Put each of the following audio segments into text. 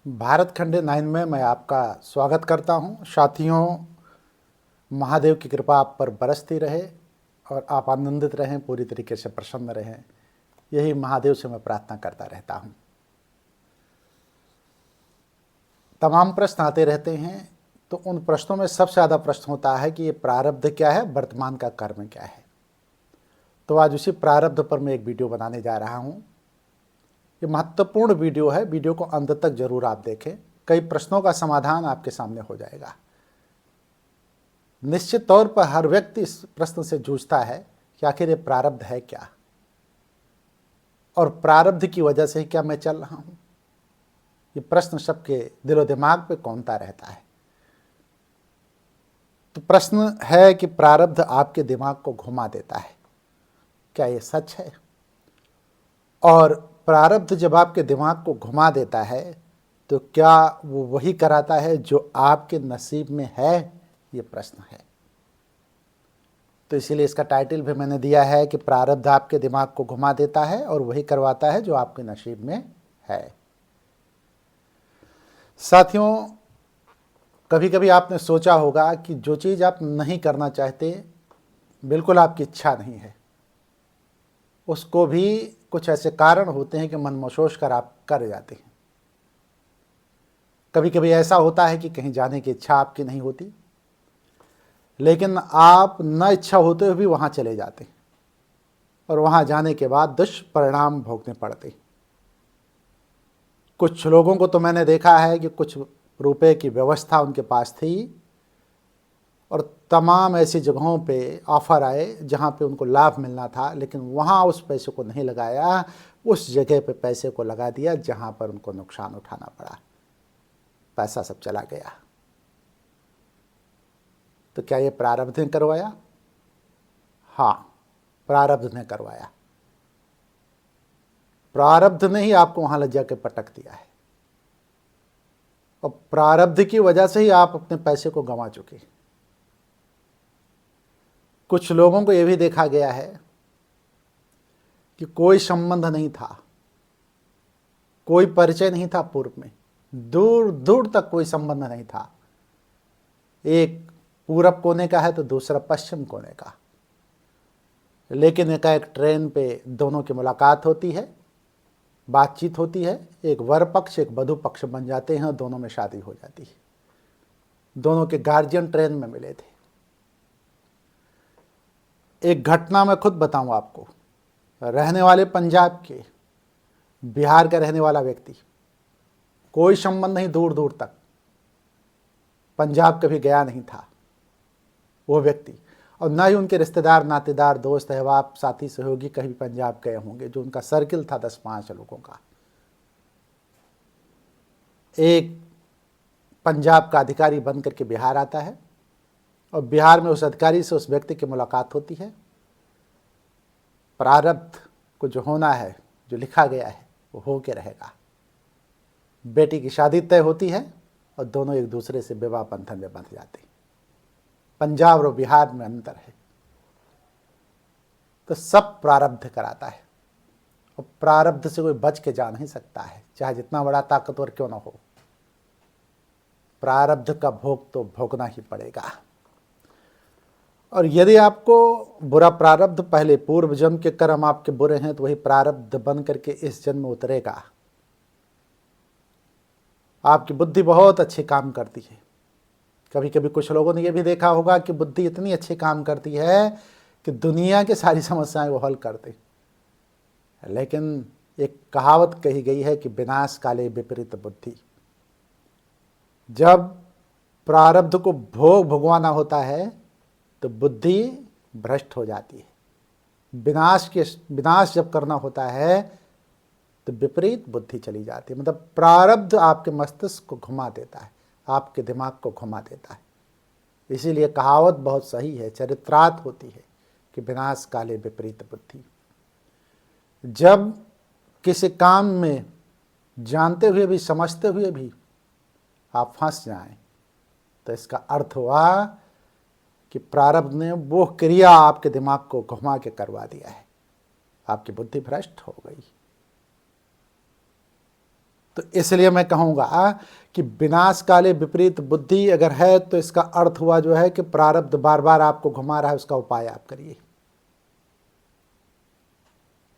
भारत खंड 9 में मैं आपका स्वागत करता हूं। साथियों, महादेव की कृपा आप पर बरसती रहे और आप आनंदित रहें, पूरी तरीके से प्रसन्न रहें, यही महादेव से मैं प्रार्थना करता रहता हूं। तमाम प्रश्न आते रहते हैं, तो उन प्रश्नों में सबसे ज़्यादा प्रश्न होता है कि ये प्रारब्ध क्या है, वर्तमान का कर्म क्या है। तो आज उसी प्रारब्ध पर मैं एक वीडियो बनाने जा रहा हूं। ये महत्वपूर्ण वीडियो है, वीडियो को अंत तक जरूर आप देखें। कई प्रश्नों का समाधान आपके सामने हो जाएगा। निश्चित तौर पर हर व्यक्ति इस प्रश्न से जूझता है कि आखिर ये प्रारब्ध है क्या, और प्रारब्ध की वजह से ही क्या मैं चल रहा हूं। ये प्रश्न सबके दिलो दिमाग पे कौंधता रहता है। तो प्रश्न है कि प्रारब्ध आपके दिमाग को घुमा देता है, क्या ये सच है? और प्रारब्ध जब आपके दिमाग को घुमा देता है तो क्या वो वही कराता है जो आपके नसीब में है? ये प्रश्न है। तो इसीलिए इसका टाइटल भी मैंने दिया है कि प्रारब्ध आपके दिमाग को घुमा देता है और वही करवाता है जो आपके नसीब में है। साथियों, कभी कभी आपने सोचा होगा कि जो चीज़ आप नहीं करना चाहते, बिल्कुल आपकी इच्छा नहीं है, उसको भी कुछ ऐसे कारण होते हैं कि मन मसोच कर आप कर जाते हैं। कभी कभी ऐसा होता है कि कहीं जाने की इच्छा आपकी नहीं होती, लेकिन आप न इच्छा होते हुए भी वहाँ चले जाते हैं और वहाँ जाने के बाद दुष्परिणाम भोगने पड़ते हैं। कुछ लोगों को तो मैंने देखा है कि कुछ रुपए की व्यवस्था उनके पास थी और तमाम ऐसी जगहों पे ऑफर आए जहाँ पे उनको लाभ मिलना था, लेकिन वहाँ उस पैसे को नहीं लगाया, उस जगह पे पैसे को लगा दिया जहाँ पर उनको नुकसान उठाना पड़ा, पैसा सब चला गया। तो क्या ये प्रारब्ध ने करवाया? हाँ, प्रारब्ध ने करवाया। प्रारब्ध ने ही आपको वहां लग जाके पटक दिया है और प्रारब्ध की वजह से ही आप अपने पैसे को गंवा चुके। कुछ लोगों को यह भी देखा गया है कि कोई संबंध नहीं था, कोई परिचय नहीं था पूर्व में, दूर दूर तक कोई संबंध नहीं था। एक पूरब कोने का है तो दूसरा पश्चिम कोने का, लेकिन एकाएक ट्रेन पे दोनों की मुलाकात होती है, बातचीत होती है, एक वर पक्ष एक वधु पक्ष बन जाते हैं, दोनों में शादी हो जाती है। दोनों के गार्जियन ट्रेन में मिले थे। एक घटना मैं खुद बताऊं आपको। रहने वाले पंजाब के, बिहार का रहने वाला व्यक्ति, कोई संबंध नहीं दूर दूर तक, पंजाब कभी गया नहीं था वो व्यक्ति, और ना ही उनके रिश्तेदार नातेदार दोस्त अहबाब साथी सहयोगी कहीं पंजाब गए होंगे। जो उनका सर्किल था 10-5 लोगों का। एक पंजाब का अधिकारी बन करके बिहार आता है और बिहार में उस अधिकारी से उस व्यक्ति की मुलाकात होती है। प्रारब्ध को जो होना है, जो लिखा गया है, वो हो के रहेगा। बेटी की शादी तय होती है और दोनों एक दूसरे से विवाह बंधन में बंध जाते हैं। पंजाब और बिहार में अंतर है। तो सब प्रारब्ध कराता है और प्रारब्ध से कोई बच के जा नहीं सकता है, चाहे जितना बड़ा ताकतवर क्यों ना हो। प्रारब्ध का भोग तो भोगना ही पड़ेगा। और यदि आपको बुरा प्रारब्ध, पहले पूर्व जन्म के कर्म आपके बुरे हैं, तो वही प्रारब्ध बन करके इस जन्म में उतरेगा। आपकी बुद्धि बहुत अच्छी काम करती है। कभी कभी कुछ लोगों ने यह भी देखा होगा कि बुद्धि इतनी अच्छी काम करती है कि दुनिया की सारी समस्याएं वो हल करते। लेकिन एक कहावत कही गई है कि विनाश काले विपरीत बुद्धि। जब प्रारब्ध को भोग भोगवाना होता है तो बुद्धि भ्रष्ट हो जाती है। विनाश जब करना होता है तो विपरीत बुद्धि चली जाती है। मतलब प्रारब्ध आपके मस्तिष्क को घुमा देता है, आपके दिमाग को घुमा देता है। इसीलिए कहावत बहुत सही है, चरित्रार्थ होती है कि विनाश काले विपरीत बुद्धि। जब किसी काम में जानते हुए भी, समझते हुए भी आप फंस जाएं, तो इसका अर्थ हुआ कि प्रारब्ध ने वो क्रिया आपके दिमाग को घुमा के करवा दिया है, आपकी बुद्धि भ्रष्ट हो गई। तो इसलिए मैं कहूँगा कि विनाश काले विपरीत बुद्धि अगर है तो इसका अर्थ हुआ जो है कि प्रारब्ध बार बार आपको घुमा रहा है, उसका उपाय आप करिए।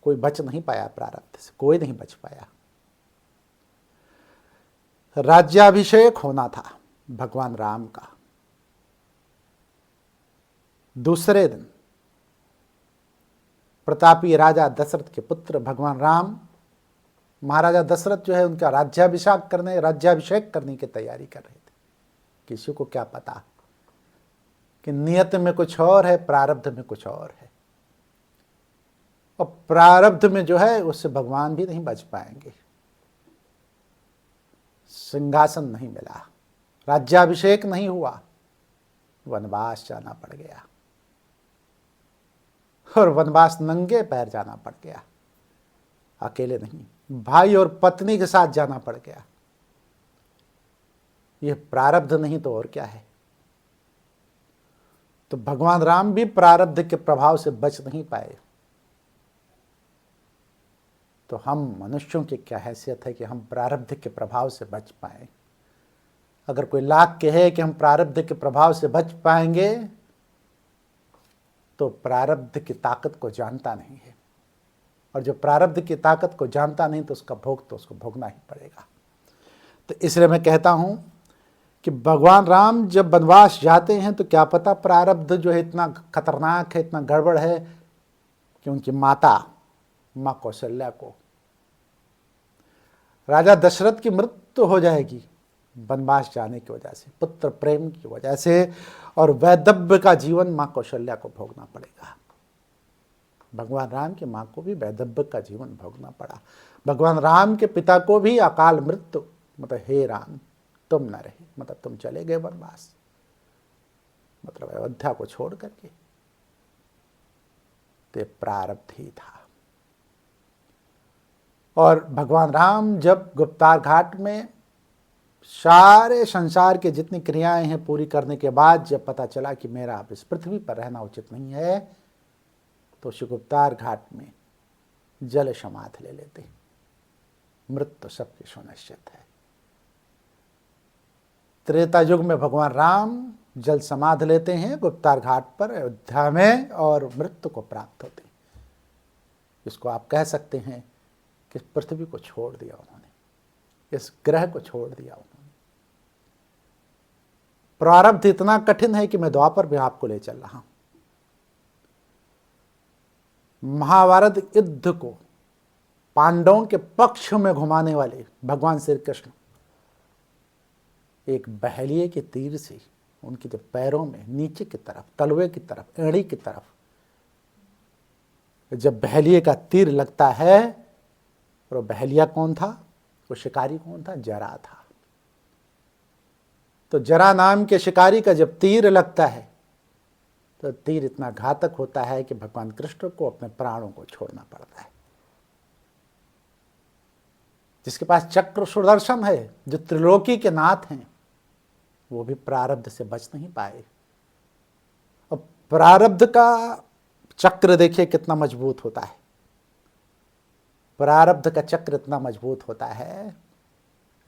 कोई बच नहीं पाया प्रारब्ध से, कोई नहीं बच पाया। राज्याभिषेक होना था भगवान राम का। दूसरे दिन प्रतापी राजा दशरथ के पुत्र भगवान राम, महाराजा दशरथ जो है उनका राज्याभिषेक करने की तैयारी कर रहे थे। किसी को क्या पता कि नियत में कुछ और है, प्रारब्ध में कुछ और है। और प्रारब्ध में जो है उससे भगवान भी नहीं बच पाएंगे। सिंहासन नहीं मिला, राज्याभिषेक नहीं हुआ, वनवास जाना पड़ गया। और वनवास नंगे पैर जाना पड़ गया, अकेले नहीं, भाई और पत्नी के साथ जाना पड़ गया। यह प्रारब्ध नहीं तो और क्या है। तो भगवान राम भी प्रारब्ध के प्रभाव से बच नहीं पाए। तो हम मनुष्यों की क्या हैसियत है कि हम प्रारब्ध के प्रभाव से बच पाए। अगर कोई लाख कहे कि हम प्रारब्ध के प्रभाव से बच पाएंगे तो प्रारब्ध की ताकत को जानता नहीं है। और जो प्रारब्ध की ताकत को जानता नहीं तो उसका भोग तो उसको भोगना ही पड़ेगा। तो इसलिए मैं कहता हूं कि भगवान राम जब वनवास जाते हैं तो क्या पता प्रारब्ध जो है इतना खतरनाक है, इतना गड़बड़ है कि उनकी माता माँ कौशल्या को राजा दशरथ की मृत्यु हो जाएगी वनवास जाने की वजह से, पुत्र प्रेम की वजह से, और वैधव्य का जीवन माँ कौशल्या को भोगना पड़ेगा। भगवान राम की माँ को भी वैधव्य का जीवन भोगना पड़ा। भगवान राम के पिता को भी अकाल मृत्यु, मतलब हे राम तुम न रहे, मतलब तुम चले गए वनवास, मतलब अयोध्या को छोड़ करके। तो प्रारब्ध ही था। और भगवान राम जब गुप्तार घाट में सारे संसार के जितनी क्रियाएं हैं पूरी करने के बाद जब पता चला कि मेरा अब इस पृथ्वी पर रहना उचित नहीं है, तो गुप्तार घाट में जल समाधि ले लेते। मृत्यु सबकी सुनिश्चित है। त्रेता युग में भगवान राम जल समाधि लेते हैं गुप्तार घाट पर अयोध्या में और मृत्यु को प्राप्त होते। इसको आप कह सकते हैं कि पृथ्वी को छोड़ दिया उन्होंने, इस ग्रह को छोड़ दिया उन्होंने। प्रारब्ध इतना कठिन है कि मैं द्वापर में आपको ले चल रहा हूं। महाभारत युद्ध को पांडवों के पक्ष में घुमाने वाले भगवान श्री कृष्ण एक बहेलिए के तीर से उनके जो पैरों में नीचे की तरफ, तलवे की तरफ, एड़ी की तरफ जब बहेलिए का तीर लगता है, और वो बहेलिया कौन था, वो शिकारी कौन था, जरा था। तो जरा नाम के शिकारी का जब तीर लगता है तो तीर इतना घातक होता है कि भगवान कृष्ण को अपने प्राणों को छोड़ना पड़ता है। जिसके पास चक्र सुदर्शन है, जो त्रिलोकी के नाथ हैं, वो भी प्रारब्ध से बच नहीं पाए। और प्रारब्ध का चक्र देखिए कितना मजबूत होता है। प्रारब्ध का चक्र इतना मजबूत होता है,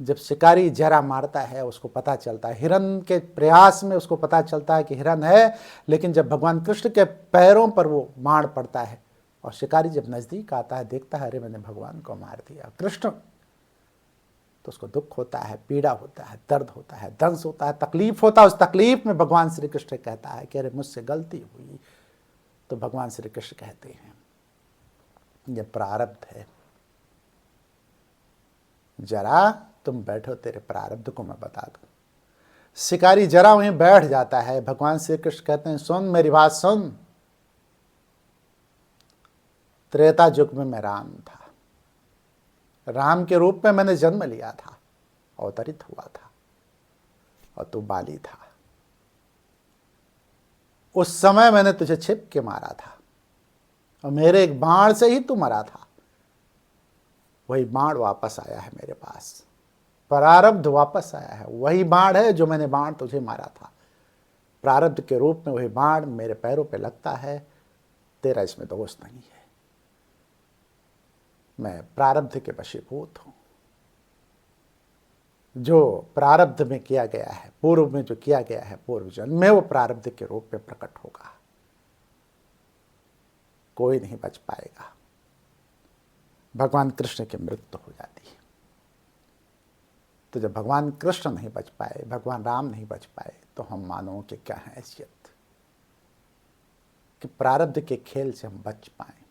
जब शिकारी जरा मारता है उसको पता चलता है, हिरण के प्रयास में उसको पता चलता है कि हिरण है, लेकिन जब भगवान कृष्ण के पैरों पर वो बाण पड़ता है और शिकारी जब नजदीक आता है, देखता है अरे मैंने भगवान को मार दिया, कृष्ण, तो उसको दुख होता है, पीड़ा होता है, दर्द होता है, दंश होता है, तकलीफ होता है। उस तकलीफ में भगवान श्री कृष्ण कहता है कि अरे मुझसे गलती हुई। तो भगवान श्री कृष्ण कहते हैं ये प्रारब्ध है, जरा तुम बैठो, तेरे प्रारब्ध को मैं बता दूं। शिकारी जरा वहीं बैठ जाता है। भगवान श्री कृष्ण कहते हैं सुन मेरी बात सुन, त्रेता युग में मैं राम था, राम के रूप में मैंने जन्म लिया था, अवतरित हुआ था, और तू बाली था। उस समय मैंने तुझे छिप के मारा था और मेरे एक बाण से ही तू मरा था। वही बाण वापस आया है मेरे पास, प्रारब्ध वापस आया है। वही बाण है जो मैंने बाण तुझे मारा था, प्रारब्ध के रूप में वही बाण मेरे पैरों पे लगता है। तेरा इसमें दोष नहीं है, मैं प्रारब्ध के वशीभूत हूं। जो प्रारब्ध में किया गया है, पूर्व में जो किया गया है पूर्व जन्म में, वो प्रारब्ध के रूप में प्रकट होगा। कोई नहीं बच पाएगा। भगवान कृष्ण की मृत्यु हो जाती है। तो जब भगवान कृष्ण नहीं बच पाए, भगवान राम नहीं बच पाए, तो हम मानव की क्या हैसियत कि प्रारब्ध के खेल से हम बच पाए।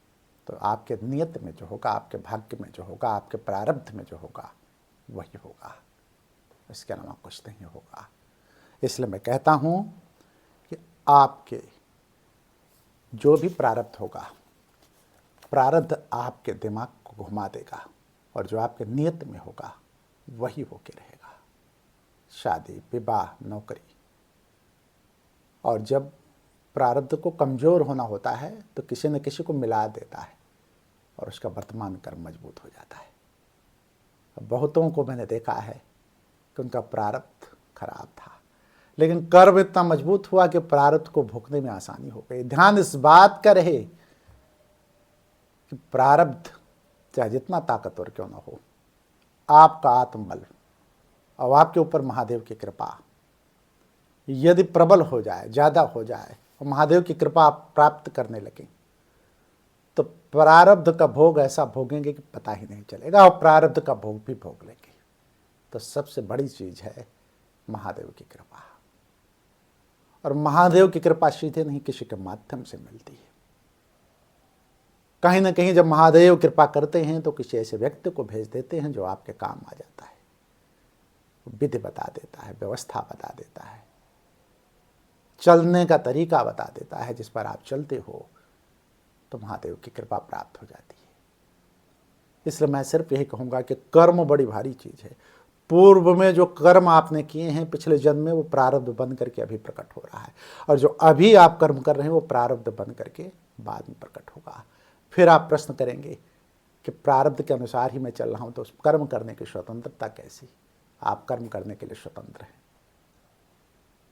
तो आपके नियत में जो होगा, आपके भाग्य में जो होगा, आपके प्रारब्ध में जो होगा, वही होगा, इसके अलावा कुछ नहीं होगा। इसलिए मैं कहता हूं कि आपके जो भी प्रारब्ध होगा, प्रारब्ध आपके दिमाग को घुमा देगा, और जो आपके नियत में होगा वही होके रहेगा। शादी, विवाह, नौकरी। और जब प्रारब्ध को कमज़ोर होना होता है तो किसी न किसी को मिला देता है और उसका वर्तमान कर्म मजबूत हो जाता है। बहुतों को मैंने देखा है कि उनका प्रारब्ध खराब था, लेकिन कर्म इतना मजबूत हुआ कि प्रारब्ध को भोगने में आसानी हो गई। ध्यान इस बात का रहे कि प्रारब्ध चाहे जितना ताकतवर क्यों ना हो, आपका आत्मबल और आपके ऊपर महादेव की कृपा यदि प्रबल हो जाए, ज़्यादा हो जाए, और महादेव की कृपा आप प्राप्त करने लगे, तो प्रारब्ध का भोग ऐसा भोगेंगे कि पता ही नहीं चलेगा, और प्रारब्ध का भोग भी भोग लेंगे। तो सबसे बड़ी चीज़ है महादेव की कृपा। और महादेव की कृपा सीधे नहीं, किसी के माध्यम से मिलती है। कहीं ना कहीं जब महादेव कृपा करते हैं तो किसी ऐसे व्यक्ति को भेज देते हैं जो आपके काम आ जाता है, विधि बता देता है, व्यवस्था बता देता है, चलने का तरीका बता देता है, जिस पर आप चलते हो तो महादेव की कृपा प्राप्त हो जाती है। इसलिए मैं सिर्फ यही कहूँगा कि कर्म बड़ी भारी चीज़ है। पूर्व में जो कर्म आपने किए हैं पिछले जन्म में, वो प्रारब्ध बन करके अभी प्रकट हो रहा है, और जो अभी आप कर्म कर रहे हैं वो प्रारब्ध बन करके बाद में प्रकट होगा। फिर आप प्रश्न करेंगे कि प्रारब्ध के अनुसार ही मैं चल रहा हूँ, तो उस कर्म करने की स्वतंत्रता कैसी? आप कर्म करने के लिए स्वतंत्र हैं।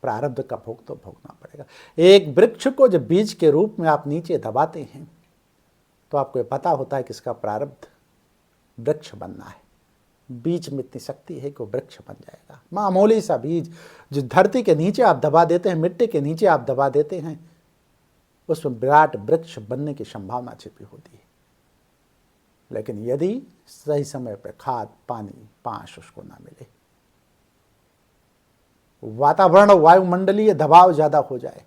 प्रारब्ध का भोग तो भोगना पड़ेगा। एक वृक्ष को जब बीज के रूप में आप नीचे दबाते हैं तो आपको ये पता होता है कि इसका प्रारब्ध वृक्ष बनना है। बीज में इतनी शक्ति है कि वो वृक्ष बन जाएगा। मामूली सा बीज जो धरती के नीचे आप दबा देते हैं, मिट्टी के नीचे आप दबा देते हैं, उसमें विराट वृक्ष बनने की संभावना छिपी होती है। लेकिन यदि सही समय पर खाद, पानी, पांच उसको ना मिले, वातावरण वायुमंडलीय दबाव ज़्यादा हो जाए,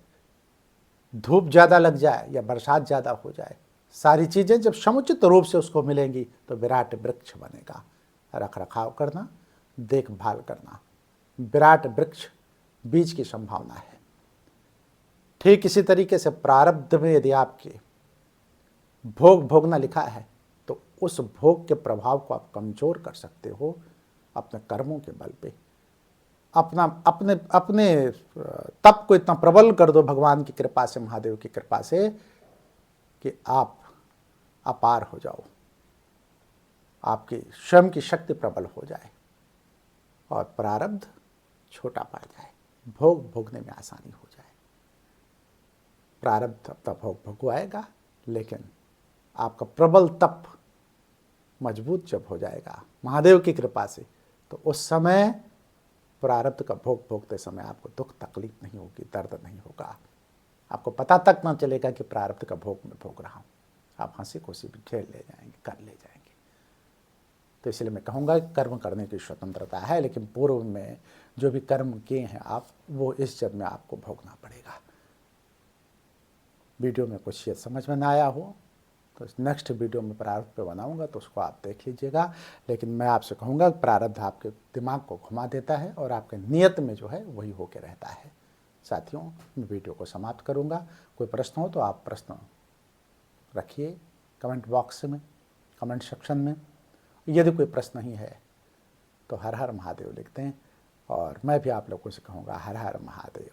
धूप ज़्यादा लग जाए या बरसात ज़्यादा हो जाए, सारी चीज़ें जब समुचित रूप से उसको मिलेंगी तो विराट वृक्ष बनेगा। रख रखाव करना, देखभाल करना, विराट वृक्ष बीज की संभावना है। ठीक इसी तरीके से प्रारब्ध में यदि आपके भोग भोगना लिखा है तो उस भोग के प्रभाव को आप कमजोर कर सकते हो अपने कर्मों के बल पे। अपने तप को इतना प्रबल कर दो भगवान की कृपा से, महादेव की कृपा से, कि आप अपार हो जाओ, आपकी स्वयं की शक्ति प्रबल हो जाए और प्रारब्ध छोटा पड़ जाए, भोग भोगने में आसानी हो जाए। प्रारब्ध अपना भोग भोगवाएगा, लेकिन आपका प्रबल तप मजबूत जब हो जाएगा महादेव की कृपा से, तो उस समय प्रारब्ध का भोग भोगते समय आपको दुख तकलीफ नहीं होगी, दर्द नहीं होगा। आपको पता तक ना चलेगा कि प्रारब्ध का भोग मैं भोग रहा हूँ। आप हंसी खुशी भी खेल ले जाएंगे, कर ले जाएंगे। तो इसलिए मैं कहूँगा कर्म करने की स्वतंत्रता है, लेकिन पूर्व में जो भी कर्म किए हैं आप, वो इस जन्म में आपको भोगना पड़ेगा। वीडियो में कुछ ये समझ में ना आया हो तो नेक्स्ट वीडियो में प्रारब्ध पे बनाऊंगा, तो उसको आप देख लीजिएगा। लेकिन मैं आपसे कहूँगा प्रारब्ध आपके दिमाग को घुमा देता है और आपके नियत में जो है वही होके रहता है। साथियों, मैं वीडियो को समाप्त करूँगा। कोई प्रश्न हो तो आप प्रश्न रखिए कमेंट बॉक्स में, कमेंट सेक्शन में। यदि कोई प्रश्न नहीं है तो हर हर महादेव लिखते हैं, और मैं भी आप लोगों से कहूँगा हर हर महादेव।